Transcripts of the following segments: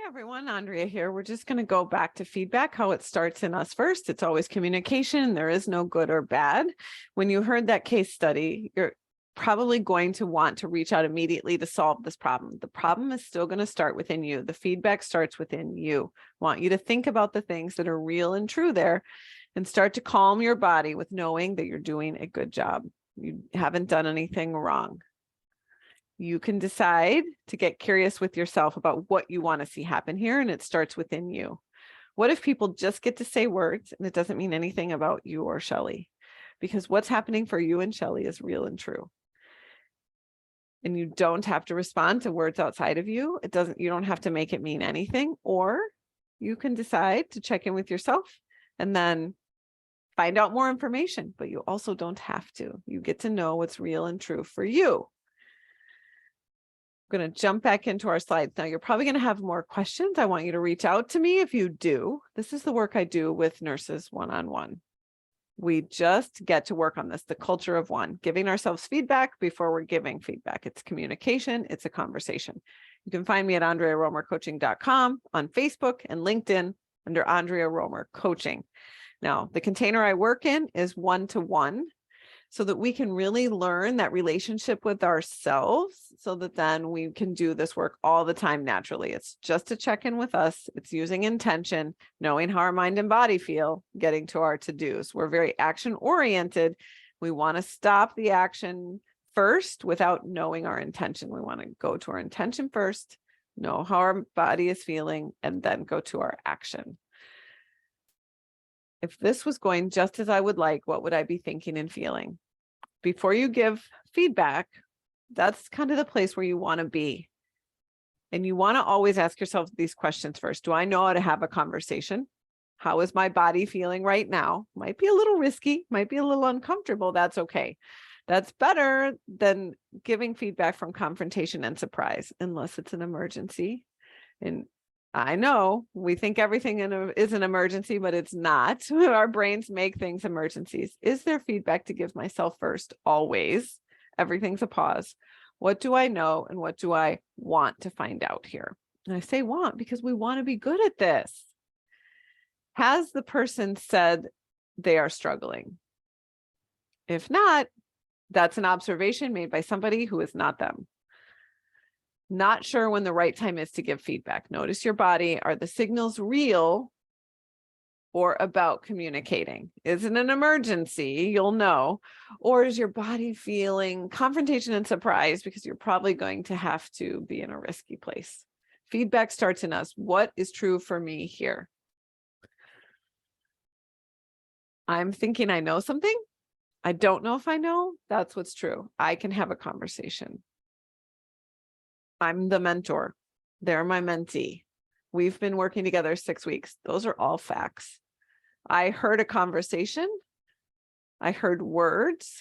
Everyone, Andrea here. We're just going to go back to feedback, how it starts in us first. It's always communication. There is no good or bad. When you heard that case study, you're probably going to want to reach out immediately to solve this problem. The problem is still going to start within you. The feedback starts within you. I want you to think about the things that are real and true there and start to calm your body with knowing that you're doing a good job. You haven't done anything wrong. You can decide to get curious with yourself about what you want to see happen here, and it starts within you. What if people just get to say words and it doesn't mean anything about you or Shelley? Because what's happening for you and Shelley is real and true. And you don't have to respond to words outside of you. You don't have to make it mean anything, or you can decide to check in with yourself and then find out more information, but you also don't have to. You get to know what's real and true for you. Going to jump back into our slides. Now, you're probably going to have more questions. I want you to reach out to me if you do. This is the work I do with nurses one-on-one. We just get to work on this, the culture of one, giving ourselves feedback before we're giving feedback. It's communication. It's a conversation. You can find me at AndreaRomerCoaching.com, on Facebook and LinkedIn under Andrea Romer Coaching. Now, the container I work in is one-to-one, so that we can really learn that relationship with ourselves, so that then we can do this work all the time naturally. It's just a check-in with us. It's using intention, knowing how our mind and body feel, getting to our to-dos. We're very action-oriented. We want to stop the action first without knowing our intention. We want to go to our intention first, know how our body is feeling, and then go to our action. If this was going just as I would like, what would I be thinking and feeling? Before you give feedback, that's kind of the place where you want to be. And you want to always ask yourself these questions first. Do I know how to have a conversation? How is my body feeling right now? Might be a little risky, might be a little uncomfortable. That's okay. That's better than giving feedback from confrontation and surprise, unless it's an emergency. And I know we think everything is an emergency, but it's not. Our brains make things emergencies. Is there feedback to give myself first? Always. Everything's a pause. What do I know and what do I want to find out here? And I say want because we want to be good at this. Has the person said they are struggling? If not, that's an observation made by somebody who is not them. Not sure when the right time is to give feedback. Notice your body. Are the signals real or about communicating? Is it an emergency? You'll know. Or is your body feeling confrontation and surprise because you're probably going to have to be in a risky place? Feedback starts in us. What is true for me here? I'm thinking I know something. I don't know if I know. That's what's true. I can have a conversation. I'm the mentor. They're my mentee. We've been working together 6 weeks. Those are all facts. I heard a conversation. I heard words.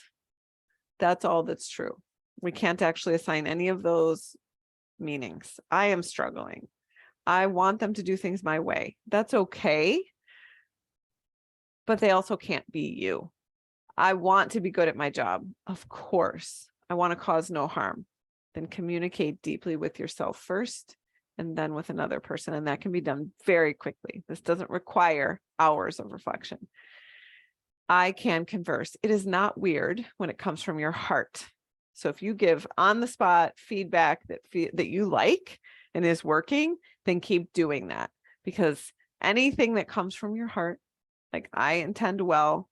That's all that's true. We can't actually assign any of those meanings. I am struggling. I want them to do things my way. That's okay. But they also can't be you. I want to be good at my job. Of course. I want to cause no harm. Then communicate deeply with yourself first and then with another person. And that can be done very quickly. This doesn't require hours of reflection. I can converse. It is not weird when it comes from your heart. So if you give on the spot feedback that you like and is working, then keep doing that, because anything that comes from your heart, like I intend well,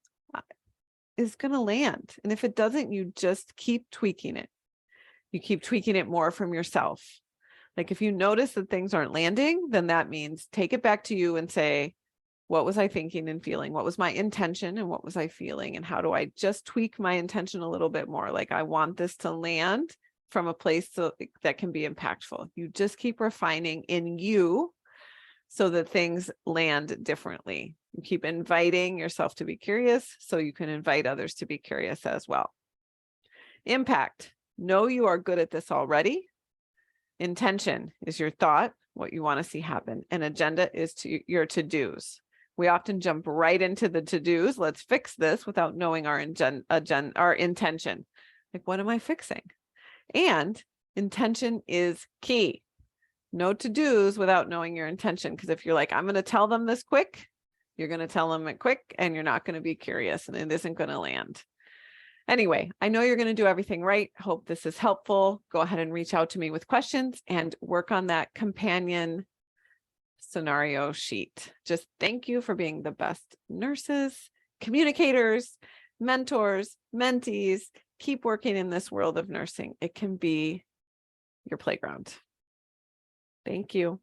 is going to land. And if it doesn't, you just keep tweaking it. You keep tweaking it more from yourself. Like if you notice that things aren't landing, then that means take it back to you and say, what was I thinking and feeling? What was my intention and what was I feeling? And how do I just tweak my intention a little bit more? Like I want this to land from a place that can be impactful. You just keep refining in you so that things land differently. You keep inviting yourself to be curious so you can invite others to be curious as well. Impact. Know you are good at this already. Intention is your thought, what you want to see happen. And agenda is your to-dos. We often jump right into the to-dos. Let's fix this without knowing our intention. Like, what am I fixing? And intention is key. No to-dos without knowing your intention. Because if you're like, I'm going to tell them this quick, you're going to tell them it quick and you're not going to be curious and it isn't going to land. Anyway, I know you're going to do everything right. Hope this is helpful. Go ahead and reach out to me with questions and work on that companion scenario sheet. Just thank you for being the best nurses, communicators, mentors, mentees. Keep working in this world of nursing. It can be your playground. Thank you.